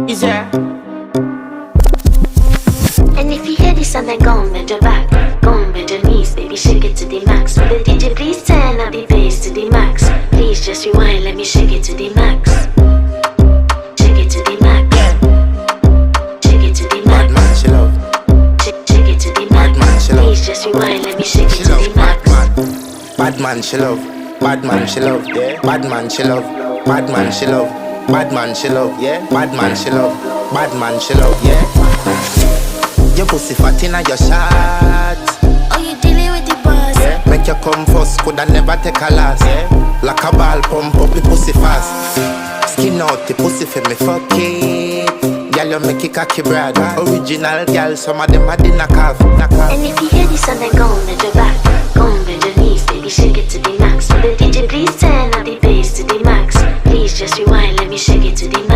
Is there? And if you hear this and then go on bend your back, go on bend your knees, baby shake it to the max. Will the DJ please turn up the bass to the max? Please just rewind, let me shake it to the max. Shake it to the max. Shake it to the max. Bad man, she love. Shake it to the max. Bad man, she love. Please just rewind, let me shake She it to love. the max. Bad man, she love. Bad man, she love. Yeah. Bad man, she love. Bad man, she love. Bad man, she love. Yeah. Bad man, she love. Bad man, she love. Yeah. Your pussy fat inna your shot. Oh, you dealing with the boss? Yeah. Make you come first, coulda never take a last. Yeah. Like a ball, pump up the pussy fast. Skin out the pussy for me, fuck it. Girl, you make it cocky brad. Original girl, some of them are the knockoff. And if you hear this and then go on bend your back, go on bend your knees, baby shake it to the max. Will the DJ please turn up the bass to the max? Please just rewind, let me shake it to the max.